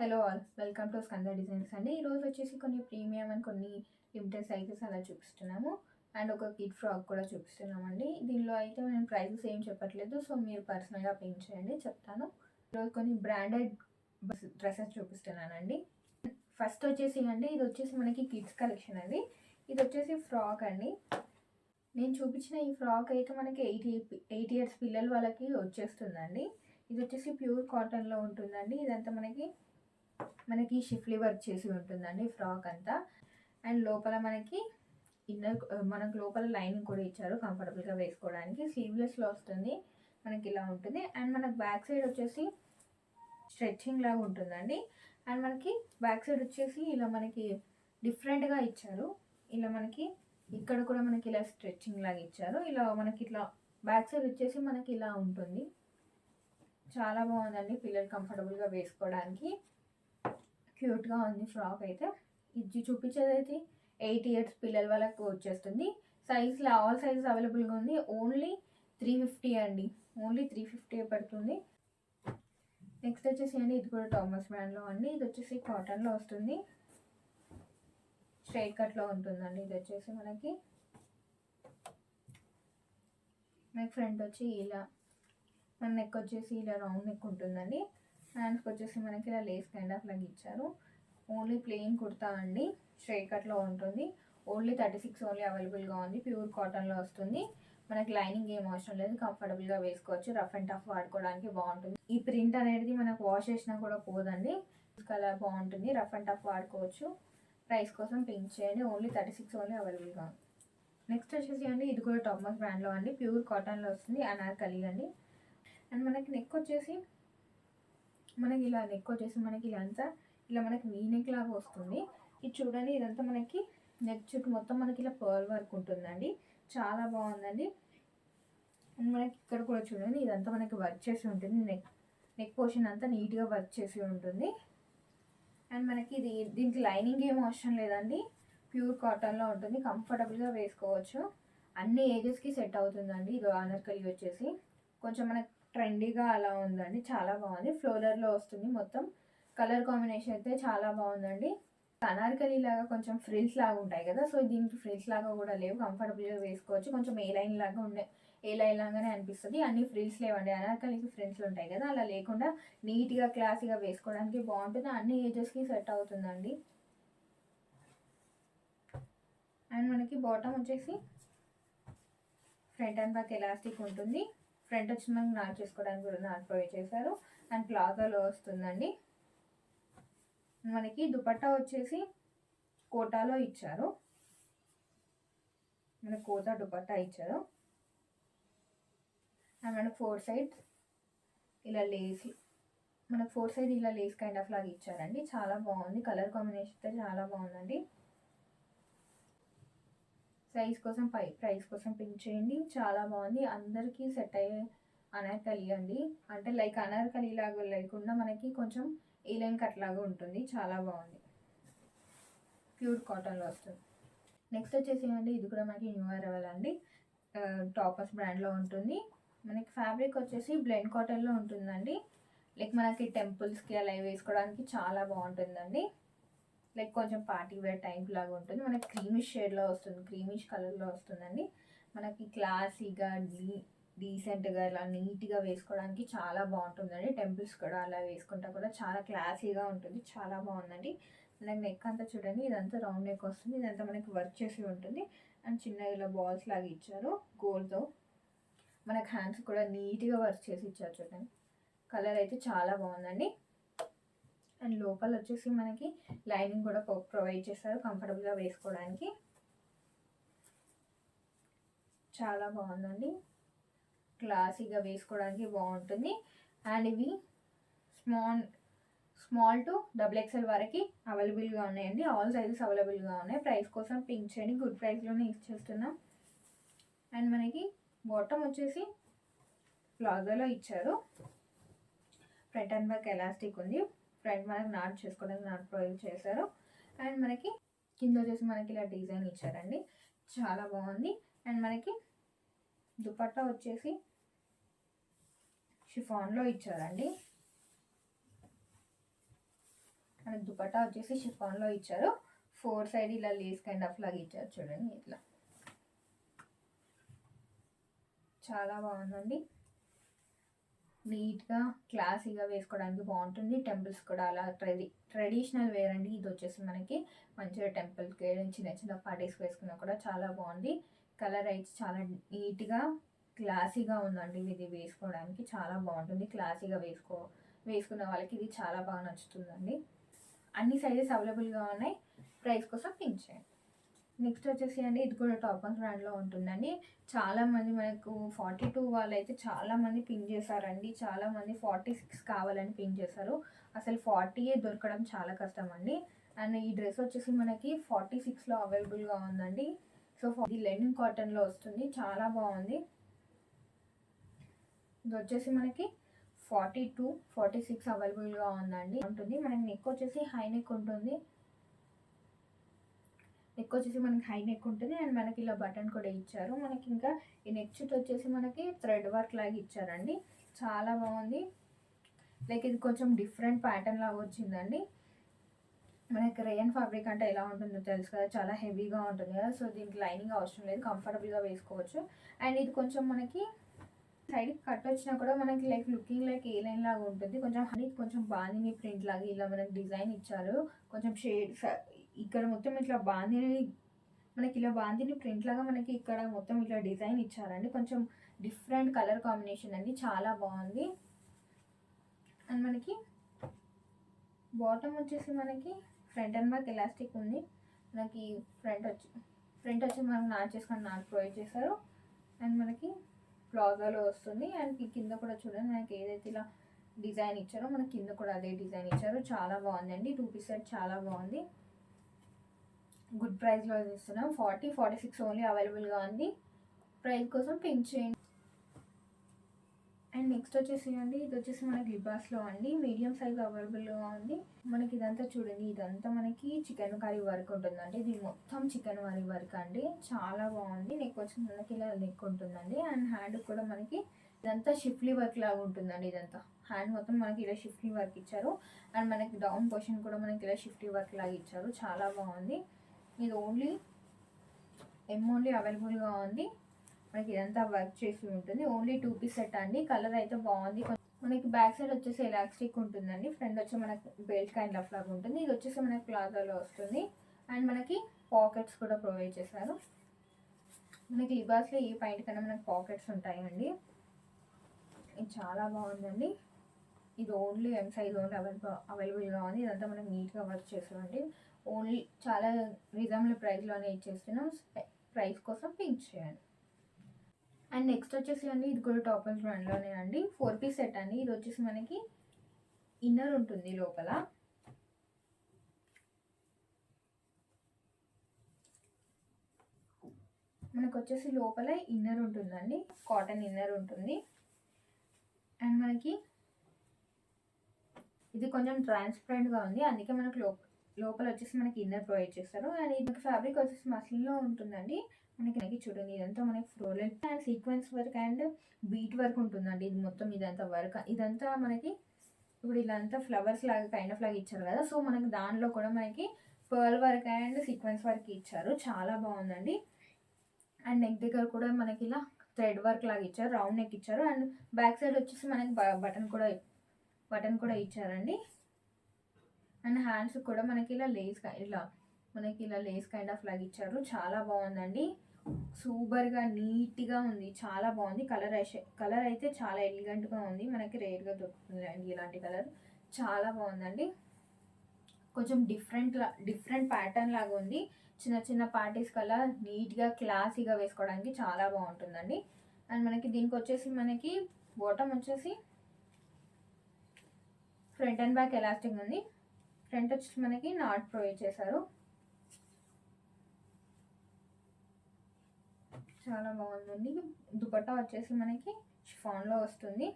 Hello all, welcome to Skanda designs అండి. ఈరోజు వచ్చేసి కొన్ని ప్రీమియం అండ్ కొన్ని లిమిటెడ్ సైజెస్ అలా చూపిస్తున్నాము. అండ్ ఒక కిడ్ ఫ్రాక్ కూడా చూపిస్తున్నామండి. దీనిలో అయితే నేను ప్రైజెస్ ఏం చెప్పట్లేదు, సో మీరు పర్సనల్గా పిన్ చేయండి, చెప్తాను. ఈరోజు కొన్ని బ్రాండెడ్ డ్రెస్సెస్ చూపిస్తున్నానండి. ఫస్ట్ వచ్చేసి అండి, ఇది వచ్చేసి మనకి కిడ్స్ కలెక్షన్ అండి. ఇది వచ్చేసి ఫ్రాక్ అండి. నేను చూపించిన ఈ ఫ్రాక్ అయితే మనకి 8 ఇయర్స్ పిల్లల వాళ్ళకి వచ్చేస్తుందండి. ఇది వచ్చేసి ప్యూర్ కాటన్లో ఉంటుందండి. ఇదంతా మనకి షిఫ్లీ వర్క్ చేసి ఉంటుందండి ఫ్రాక్ అంతా. అండ్ లోపల మనకు లోపల లైనింగ్ కూడా ఇచ్చారు కంఫర్టబుల్గా వేసుకోవడానికి. స్లీవ్లెస్లో వస్తుంది, మనకి ఇలా ఉంటుంది. అండ్ మనకు బ్యాక్ సైడ్ వచ్చేసి స్ట్రెచ్చింగ్ లాగా ఉంటుందండి. అండ్ మనకి బ్యాక్ సైడ్ వచ్చేసి ఇలా మనకి డిఫరెంట్గా ఇచ్చారు. ఇలా మనకి ఇక్కడ కూడా మనకి ఇలా స్ట్రెచ్చింగ్ లాగా ఇచ్చారు. ఇలా మనకి ఇట్లా బ్యాక్ సైడ్ వచ్చేసి మనకి ఇలా ఉంటుంది. చాలా బాగుందండి, పిల్లలు కంఫర్టబుల్గా వేసుకోవడానికి. క్యూట్గా ఉంది ఫ్రాక్ అయితే. ఇది చూపించేది అయితే 8 ఇయర్స్ పిల్లల వాళ్ళకు వచ్చేస్తుంది. సైజ్లో ఆల్ సైజెస్ అవైలబుల్గా ఉంది. ఓన్లీ 350 అండి, ఓన్లీ 350 పడుతుంది. నెక్స్ట్ వచ్చేసి అండి, ఇది కూడా థామస్ బ్రాండ్లో అండి. ఇది వచ్చేసి కాటన్లో వస్తుంది, స్ట్రైట్ కట్లో ఉంటుందండి. ఇది వచ్చేసి మనకి ఫ్రంట్ వచ్చి ఇలా, మన నెక్ వచ్చేసి ఇలా రౌండ్ నెక్ ఉంటుందండి. హ్యాండ్స్కి వచ్చేసి మనకి ఇలా లేస్ కైండ్ ఆఫ్ లాగా ఇచ్చారు. ఓన్లీ ప్లెయిన్ కుర్తా అండి, స్ట్రైట్ కట్లో ఉంటుంది. ఓన్లీ 36 ఓన్లీ అవైలబుల్గా ఉంది. ప్యూర్ కాటన్లో వస్తుంది. మనకి లైనింగ్ ఏం అవసరం లేదు, కంఫర్టబుల్గా వేసుకోవచ్చు. రఫ్ అండ్ టఫ్ వాడుకోవడానికి బాగుంటుంది. ఈ ప్రింట్ అనేది మనకు వాష్ చేసినా కూడా పోదండి, కలర్ బాగుంటుంది. రఫ్ అండ్ టఫ్ వాడుకోవచ్చు. ప్రైస్ కోసం పింక్ చేయండి, ఓన్లీ 36 ఓన్లీ అవైలబుల్గా ఉంది. నెక్స్ట్ వచ్చేసి అండి, ఇది కూడా థామస్ బ్రాండ్లో అండి, ప్యూర్ కాటన్లో వస్తుంది. అనార్కలి అండి. అండ్ మనకి నెక్ వచ్చేసి మనకి ఇలా అంతా ఇలా మనకి వీ నెక్ లాగా వస్తుంది. ఇది చూడండి, ఇదంతా మనకి నెక్ చుట్టూ మొత్తం మనకి ఇలా పర్ల్ వర్క్ ఉంటుందండి. చాలా బాగుందండి. అండ్ మనకి ఇక్కడ కూడా చూడండి, ఇదంతా మనకి వర్క్ చేసి ఉంటుంది. నెక్ పోర్షన్ అంతా నీట్గా వర్క్ చేసి ఉంటుంది. అండ్ మనకి దీనికి లైనింగ్ ఏం అవసరం లేదండి, ప్యూర్ కాటన్లో ఉంటుంది. కంఫర్టబుల్గా వేసుకోవచ్చు. అన్ని ఏజెస్కి సెట్ అవుతుందండి. ఇది అనార్కలి వచ్చేసి కొంచెం మనకి ట్రెండీగా అలా ఉందండి, చాలా బాగుంది. ఫ్లోరర్లో వస్తుంది మొత్తం. కలర్ కాంబినేషన్ అయితే చాలా బాగుందండి. అనార్కలి లాగా కొంచెం ఫ్రిల్స్ లాగా ఉంటాయి కదా, సో దీనికి ఫ్రిల్స్ లాగా కూడా లేవు, కంఫర్టబుల్గా వేసుకోవచ్చు. కొంచెం ఏ లైన్ లాగానే అనిపిస్తుంది. అన్ని ఫ్రిల్స్ లేవండి. అనార్కలికి ఫ్రిల్స్ ఉంటాయి కదా, అలా లేకుండా నీట్గా క్లాసీగా వేసుకోవడానికి బాగుంటుంది. అన్ని ఏజెస్కి సెట్ అవుతుందండి. అండ్ మనకి బాటమ్ వచ్చేసి ఫ్రంట్ అండ్ బ్యాక్ ఎలాస్టిక్ ఉంటుంది. ఫ్రంట్ వచ్చి మనకి నాట్ చేసుకోవడానికి కూడా నాట్ ప్రొవైడ్ చేశారు. అండ్ ప్లాజోలో వస్తుందండి. మనకి దుపట్టా వచ్చేసి కోటాలో ఇచ్చారు, మనకి కోటా దుపట్టా ఇచ్చారు. అండ్ మనకి ఫోర్ సైడ్ ఇలా లేస్ కైండ్ ఆఫ్ లాగా ఇచ్చారండి. చాలా బాగుంది. కలర్ కాంబినేషన్ అయితే చాలా బాగుందండి. ప్రైస్ కోసం పింక్ చేయండి. చాలా బాగుంది, అందరికీ సెట్ అయ్యే అనార్కలి అండి. అంటే లైక్ అనార్కలి లాగా లేకుండా మనకి కొంచెం ఏ లైన్ కట్ లాగా ఉంటుంది. చాలా బాగుంది, ప్యూర్ కాటన్లో వస్తుంది. నెక్స్ట్ వచ్చేసి అండి, ఇది కూడా మనకి న్యూ అరైవల్ అండి. థామస్ బ్రాండ్లో ఉంటుంది. మనకి ఫ్యాబ్రిక్ వచ్చేసి బ్లెండ్ కాటన్లో ఉంటుందండి. లైక్ మనకి టెంపుల్స్కి అలా వేసుకోవడానికి చాలా బాగుంటుందండి. లైక్ కొంచెం పార్టీ వేర్ టైప్ లాగా ఉంటుంది. మనకి క్రీమిష్ షేడ్లో వస్తుంది, క్రీమిష్ కలర్లో వస్తుందండి. మనకి క్లాసీగా డీసెంట్గా ఇలా నీట్గా వేసుకోవడానికి చాలా బాగుంటుందండి. టెంపుల్స్ కూడా అలా వేసుకుంటా కూడా చాలా క్లాసీగా ఉంటుంది. చాలా బాగుందండి. మనకి నెక్ అంతా చూడండి, ఇదంతా రౌండ్ నెక్ వస్తుంది. ఇదంతా మనకి వర్క్ చేసి ఉంటుంది. అండ్ చిన్న ఇలా బాల్స్ లాగా ఇచ్చారు గోల్డ్తో. మనకి హ్యాండ్స్ కూడా నీట్గా వర్క్ చేసి ఇచ్చారు చూడండి. కలర్ అయితే చాలా బాగుందండి. అండ్ లోపల వచ్చేసి మనకి లైనింగ్ కూడా ప్రొవైడ్ చేస్తారు కంఫర్టబుల్గా వేసుకోవడానికి. చాలా బాగుందండి, క్లాసీగా వేసుకోవడానికి బాగుంటుంది. అండ్ ఇవి స్మాల్ టు XXL వరకు అవైలబుల్గా ఉన్నాయండి. ఆల్ సైజెస్ అవైలబుల్గా ఉన్నాయి. ప్రైస్ కోసం పింక్ చేయండి, గుడ్ ప్రైస్లోనే ఇచ్చేస్తున్నాం. అండ్ మనకి బాటమ్ వచ్చేసి ప్లాజోలో ఇచ్చారు. ఫ్రంట్ అండ్ బ్యాక్ ఎలాస్టిక్ ఉంది. ఫ్రంట్ మనకి నాట్ చేసుకోవడానికి నాట్ ప్రొవైడ్ చేశారు. అండ్ మనకి కింద వచ్చేసి మనకి ఇలా డిజైన్ ఇచ్చారండి, చాలా బాగుంది. అండ్ మనకి దుపట్టా వచ్చేసి షిఫాన్లో ఇచ్చారండి. మనకి దుపట్టా వచ్చేసి షిఫాన్లో ఇచ్చారు. 4 సైడ్ ఇలా లేస్ కైండ్ ఆఫ్ లాగా ఇచ్చారు చూడండి. ఇట్లా చాలా బాగుందండి. నీట్గా క్లాసీగా వేసుకోవడానికి బాగుంటుంది. టెంపుల్స్ కూడా అలా ట్రెడిషనల్ వేర్ అండి. ఇది వచ్చేసి మనకి మంచిగా టెంపుల్కి చిన్న చిన్న పార్టీస్ వేసుకున్నా కూడా చాలా బాగుంది. కలర్ అయితే చాలా నీట్గా క్లాసీగా ఉందండి. ఇది వేసుకోవడానికి చాలా బాగుంటుంది. క్లాసీగా వేసుకున్న వాళ్ళకి ఇది చాలా బాగా నచ్చుతుందండి. అన్ని సైజెస్ అవైలబుల్గా ఉన్నాయి. ప్రైస్ కోసం పింక్ చేయండి. నెక్స్ట్ వచ్చేసి అండి ఇది కూడా టాప్ అండ్ బ్రాండ్లో ఉంటుందండి. చాలామంది మనకు 42 వాళ్ళైతే చాలామంది పింక్ చేశారండి. చాలామంది 46 కావాలని పింక్ చేశారు. అసలు 40 దొరకడం చాలా కష్టం అండి. అండ్ ఈ డ్రెస్ వచ్చేసి మనకి 46లో అవైలబుల్గా ఉందండి. సో ఇది లెనిన్ కాటన్లో వస్తుంది. చాలా బాగుంది. ఇది వచ్చేసి మనకి 42, 46 అవైలబుల్గా ఉందండి. ఉంటుంది మనకి నెక్ వచ్చేసి హై నెక్ ఉంటుంది. నెక్ వచ్చేసి మనకి హై నెక్ ఉంటుంది. అండ్ మనకి ఇలా బటన్ కూడా ఇచ్చారు. మనకి ఇంకా ఈ నెక్ చుట్టూ వచ్చేసి మనకి థ్రెడ్ వర్క్ లాగా ఇచ్చారండి. చాలా బాగుంది. లైక్ ఇది కొంచెం డిఫరెంట్ ప్యాటర్న్ లాగా వచ్చిందండి. మనకి రేయన్ ఫ్యాబ్రిక్ అంటే ఎలా ఉంటుందో తెలుసు కదా, చాలా హెవీగా ఉంటుంది కదా. సో దీనికి లైనింగ్ అవసరం లేదు, కంఫర్టబుల్గా వేసుకోవచ్చు. అండ్ ఇది కొంచెం మనకి సైడ్కి కట్ వచ్చినా కూడా మనకి లైక్ లుకింగ్ లైక్ ఏ లైన్ లాగా ఉంటుంది. కొంచెం బాందిని ప్రింట్ లాగా ఇలా మనకి డిజైన్ ఇచ్చారు. కొంచెం షేడ్స్ ఇక్కడ మొత్తం ఇట్లా మనకి ఇలా బాందిని ప్రింట్ లాగా మనకి ఇక్కడ మొత్తం ఇట్లా డిజైన్ ఇచ్చారండి. కొంచెం డిఫరెంట్ కలర్ కాంబినేషన్ అండి. చాలా బాగుంది. అండ్ మనకి బాటమ్ వచ్చేసి మనకి ఫ్రంట్ అండ్ బ్యాక్ ఎలాస్టిక్ ఉంది. మనకి ఫ్రంట్ వచ్చి మనకి నాట్ ప్రొవైడ్ చేశారు. అండ్ మనకి ప్లాజోలో వస్తుంది. అండ్ కింద కూడా చూడండి మనకి ఏదైతే ఇలా డిజైన్ ఇచ్చారో మనకి కింద కూడా అదే డిజైన్ ఇచ్చారు. చాలా బాగుంది అండి. 2 పీస్ సెట్ చాలా బాగుంది. గుడ్ ప్రైస్లో ఇస్తున్నాం. 40, 46 ఓన్లీ అవైలబుల్గా ఉంది. ప్రైస్ కోసం పింక్ చేయండి. అండ్ నెక్స్ట్ వచ్చేసి అండి ఇది వచ్చేసి మనకి లిబాస్లో అండి. మీడియం సైజ్ అవైలబుల్గా ఉంది. మనకి ఇదంతా చూడండి, ఇదంతా మనకి చికెన్ కర్రీ వర్క్ ఉంటుందండి. ఇది మొత్తం చికెన్ కర్రీ వర్క్ అండి. చాలా బాగుంది. నెక్ వచ్చి మనకి ఇలా నెక్ ఉంటుందండి. అండ్ హ్యాండ్ కూడా మనకి ఇదంతా షిఫ్లీ వర్క్ లాగా ఉంటుందండి. ఇదంతా హ్యాండ్ మొత్తం మనకి ఇలా షిఫ్లీ వర్క్ ఇచ్చారు. అండ్ మనకి డౌన్ పోర్షన్ కూడా మనకి ఇలా షిఫ్లీ వర్క్ లాగా ఇచ్చారు. చాలా బాగుంది. ఇది ఓన్లీ అవైలబుల్గా ఉంది. మనకి ఇదంతా వర్క్ చేసి ఉంటుంది. ఓన్లీ 2 పీస్ సెట్ అండి. కలర్ అయితే బాగుంది. మనకి బ్యాక్ సైడ్ వచ్చేసి ఎలాస్టిక్ ఉంటుందండి. ఫ్రంట్ వచ్చి మనకి బెల్ట్ కైండ్ ఆఫ్ లాగా ఉంటుంది. ఇది వచ్చేసి మనకి ప్లాజోలో వస్తుంది. అండ్ మనకి పాకెట్స్ కూడా ప్రొవైడ్ చేశారు. మనకి లిబాస్లో ఈ పాయింట్ కన్నా మనకి పాకెట్స్ ఉంటాయండి. ఇది చాలా బాగుందండి. ఇది ఓన్లీ ఎం సైజ్ ఓన్లీ అవైలబుల్గా ఉంది. ఇదంతా మనకి నీట్గా వర్క్ చేస్తామండి. ఓన్లీ చాలా రీజనబుల్ ప్రైస్లోనే ఇచ్చేస్తున్నాం. ప్రైస్ కోసం పింక్ చేయండి. అండ్ నెక్స్ట్ వచ్చేసి అండి ఇది కూడా టాప్ అండ్ బ్రాండ్లోనే అండి. 4 పీస్ సెట్ అండి. ఇది వచ్చేసి మనకి ఇన్నర్ ఉంటుంది లోపల. మనకు వచ్చేసి లోపల ఇన్నర్ ఉంటుందండి. కాటన్ ఇన్నర్ ఉంటుంది. అండ్ మనకి ఇది కొంచెం ట్రాన్స్పరెంట్గా ఉంది. అందుకే మనకు లోపల వచ్చేసి మనకి ఇన్నర్ ప్రొవైడ్ చేస్తారు. అండ్ ఇది ఫ్యాబ్రిక్ వచ్చేసి మస్లిన్లో ఉంటుందండి. మనకి చూడండి ఇదంతా మనకి floral and sequence work and bead work ఉంటుందండి. ఇది మొత్తం ఇదంతా వర్క్. ఇదంతా మనకి ఇప్పుడు ఇదంతా ఫ్లవర్స్ లాగా కైండ్ ఆఫ్ లాగా ఇచ్చారు కదా. సో మనకి దానిలో కూడా మనకి pearl work and sequence work ఇచ్చారు. చాలా బాగుందండి. అండ్ నెక్ దగ్గర కూడా మనకి ఇలా థ్రెడ్ వర్క్ లాగా ఇచ్చారు. రౌండ్ నెక్ ఇచ్చారు. అండ్ బ్యాక్ సైడ్ వచ్చేసి మనకి బటన్ కూడా ఇచ్చారండి. అండ్ హ్యాండ్స్ కూడా మనకి ఇలా లేస్ కైండ్ ఆఫ్ లాగా ఇచ్చారు. చాలా బాగుందండి. సూపర్గా నీట్గా ఉంది. చాలా బాగుంది. కలర్ అయితే చాలా ఎలిగెంట్గా ఉంది. మనకి రేర్గా దొరుకుతుంది అండి ఇలాంటి కలర్. చాలా బాగుందండి. కొంచెం డిఫరెంట్ ప్యాటర్న్ లాగా ఉంది. చిన్న చిన్న పార్టీస్ కల్లా నీట్గా క్లాసీగా వేసుకోవడానికి చాలా బాగుంటుందండి. అండ్ మనకి దీనికి వచ్చేసి మనకి బాటమ్ వచ్చేసి ఫ్రంట్ అండ్ బ్యాక్ ఎలాస్టిక్ ఉంది. ఫ్రంట్ వచ్చేసి మనకి నాట్ ప్రొవైడ్ చేశారు. చాలా బాగుందండి. దుపట్టా వచ్చేసి మనకి షిఫాన్లో వస్తుంది.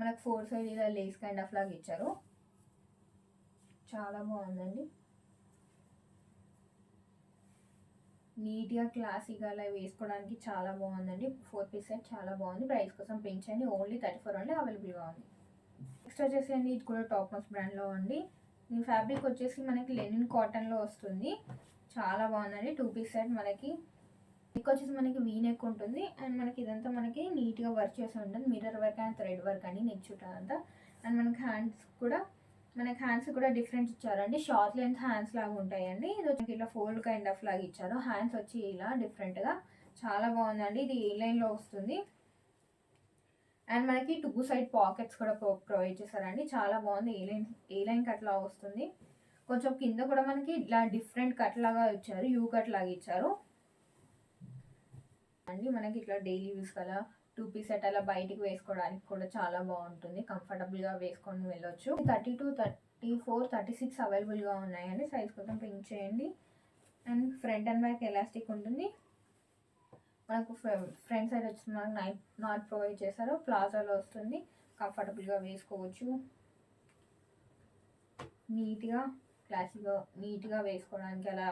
మనకు 4 సైడ్ ఇలా లేస్ కైండ్ ఆఫ్ లాగా ఇచ్చారు. చాలా బాగుందండి. నీట్గా క్లాసీగా అలా వేసుకోవడానికి చాలా బాగుందండి. 4 పీస్ సెట్ చాలా బాగుంది. ప్రైస్ కోసం పెంచండి. ఓన్లీ 34 ఓన్లీ అవైలబుల్గా ఉంది. నెక్స్ట్ వచ్చేసి అండి ఇది కూడా టాప్ మోస్ట్ బ్రాండ్లో అండి. ఈ ఫ్యాబ్రిక్ వచ్చేసి మనకి లెనిన్ కాటన్లో వస్తుంది. చాలా బాగుందండి. 2 పీస్ సెట్ మనకి నెక్ వచ్చేసి మనకి వీ నెక్ ఉంటుంది. అండ్ మనకి ఇదంతా మనకి నీట్గా వర్క్ చేసి ఉంటుంది. Mirror work and thread work అండి నెక్ చుట్టూ అంతా. అండ్ మనకి హ్యాండ్స్ కూడా డిఫరెంట్ ఇచ్చారండి. షార్ట్ లెంత్ హ్యాండ్స్ లాగా ఉంటాయండి. ఇది వచ్చి ఇలా ఫోల్డ్ కైండ్ ఆఫ్ లాగా ఇచ్చారు. హ్యాండ్స్ వచ్చి ఇలా డిఫరెంట్గా చాలా బాగుందండి. ఇది ఏ లైన్లో వస్తుంది. అండ్ మనకి 2 సైడ్ పాకెట్స్ కూడా ప్రొవైడ్ చేశారండి. చాలా బాగుంది. ఏ లైన్ కట్ లాగా వస్తుంది. కొంచెం కింద కూడా మనకి ఇలా డిఫరెంట్ కట్ లాగా ఇచ్చారు. యూ కట్ లాగా ఇచ్చారు అండి. మనకి ఇట్లా డైలీ యూస్ కదా 2 పీస్ సెట్ అలా బయటికి వేసుకోవడానికి కూడా చాలా బాగుంటుంది. కంఫర్టబుల్గా వేసుకొని వెళ్ళొచ్చు. 32, 34, 36 అవైలబుల్గా ఉన్నాయండి. సైజ్ కోసం పింక్ చేయండి. And front and back elastic ఉంటుంది. మనకు ఫ్రంట్ సైడ్ వచ్చి మనకు నాట్ ప్రొవైడ్ చేశారు. ప్లాజాలో వస్తుంది. కంఫర్టబుల్గా వేసుకోవచ్చు. నీట్గా వేసుకోవడానికి అలా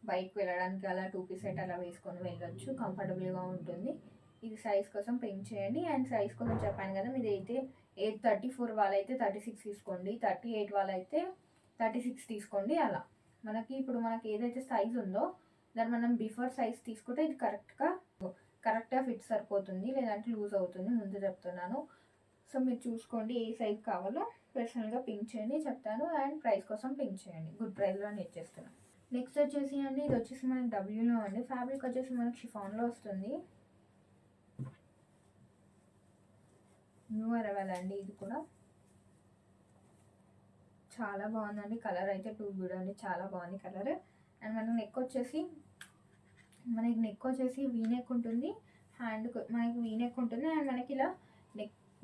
బైక్ వెళ్ళడానికి అలా 2 పీస్ సెట్ అలా వేసుకొని వెళ్ళొచ్చు. కంఫర్టబుల్గా ఉంటుంది. ఇది సైజ్ కోసం పింక్ చేయండి. అండ్ సైజ్ కోసం చెప్పాను కదా, మీది అయితే 34 వాళ్ళైతే 36 తీసుకోండి. 38 వాళ్ళైతే 36 తీసుకోండి. అలా ఇప్పుడు మనకి ఏదైతే సైజ్ ఉందో దాన్ని మనం బిఫోర్ సైజ్ తీసుకుంటే ఇది కరెక్ట్గా ఫిట్ సరిపోతుంది. లేదంటే లూజ్ అవుతుంది. ముందు చెప్తున్నాను. సో మీరు చూసుకోండి ఏ సైజ్ కావాలో. పర్సనల్గా పింక్ చేయండి చెప్తాను. అండ్ ప్రైస్ కోసం పింక్ చేయండి. గుడ్ ప్రైస్లో నేను ఇచ్చేస్తున్నాను. నెక్స్ట్ వచ్చేసి అండి ఇది వచ్చేసి మనకి డబ్ల్యూలో అండి. ఫ్యాబ్రిక్ వచ్చేసి మనకి షిఫాన్లో వస్తుంది. న్యూ అరైవల్ అండి. ఇది కూడా చాలా బాగుందండి. కలర్ అయితే టూ గుడ్ అండి. చాలా బాగుంది కలర్. అండ్ మనకి నెక్ వచ్చేసి వీ నెక్ ఉంటుంది. హ్యాండ్ మనకి వీ నెక్ ఉంటుంది. అండ్ మనకి ఇలా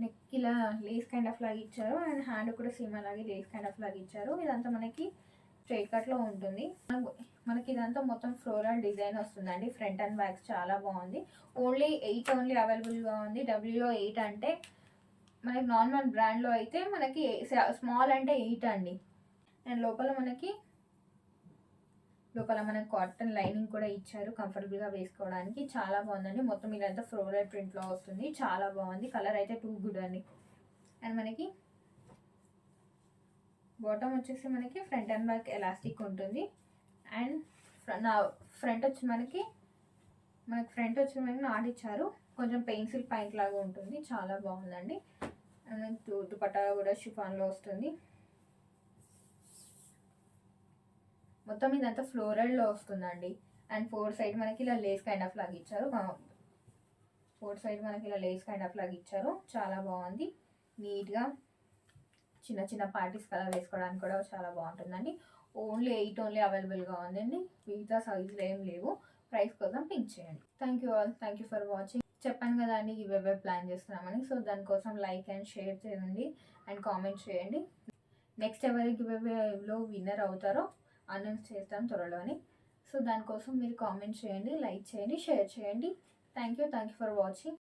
నెక్ ఇలా లేస్ కైండ్ ఆఫ్ లాగా ఇచ్చారు. అండ్ హ్యాండ్ కూడా సేమ్ అలాగే లేస్ కైండ్ ఆఫ్ లాగా ఇచ్చారు. ఇదంతా మనకి స్ట్రైట్ కట్లో ఉంటుంది. మనకి ఇదంతా మొత్తం ఫ్లోరల్ డిజైన్ వస్తుందండి. ఫ్రంట్ అండ్ బ్యాక్ చాలా బాగుంది. ఓన్లీ 8 ఓన్లీ అవైలబుల్గా ఉంది. డబ్ల్యూలో 8 అంటే మనకి నార్మల్ బ్రాండ్లో అయితే మనకి స్మాల్ అంటే 8 అండి. అండ్ లోపల మనకి కాటన్ లైనింగ్ కూడా ఇచ్చారు కంఫర్టబుల్గా వేసుకోవడానికి. చాలా బాగుందండి. మొత్తం ఇదంతా ఫ్లోరల్ ప్రింట్లో వస్తుంది. చాలా బాగుంది. కలర్ అయితే టూ గుడ్ అండి. అండ్ మనకి బాటమ్ వచ్చేసి మనకి ఫ్రంట్ అండ్ బ్యాక్ ఎలాస్టిక్ ఉంటుంది. అండ్ ఫ్రంట్ వచ్చి మనకి నాట్ ఇచ్చారు. కొంచెం పెన్సిల్ పాయింట్ లాగా ఉంటుంది. చాలా బాగుందండి. అండ్ దుపట్టా కూడా షిఫాన్లో వస్తుంది. మొత్తం ఇదంతా ఫ్లోరల్లో వస్తుందండి. అండ్ 4 సైడ్ మనకి ఇలా లేస్ కైండ్ ఆఫ్ లాగా ఇచ్చారు. చాలా బాగుంది. నీట్గా చిన్న చిన్న పార్టీస్ కలర్ వేసుకోవడానికి కూడా చాలా బాగుంటుందండి. ఓన్లీ 8 ఓన్లీ అవైలబుల్గా ఉందండి. మిగతా సైజులు ఏం లేవు. ప్రైస్ కోసం పింక్ చేయండి. Thank you all. Thank you for watching. చెప్పాను కదా అండి గివ్ ప్లాన్ చేస్తున్నామని. సో దానికోసం లైక్ అండ్ షేర్ చేయండి అండ్ కామెంట్ చేయండి. నెక్స్ట్ ఎవరి గివ్లో విన్నర్ అవుతారో అనౌన్స్ చేస్తాం త్వరలోని. సో దానికోసం మీరు కామెంట్ చేయండి, లైక్ చేయండి, షేర్ చేయండి. Thank you for watching.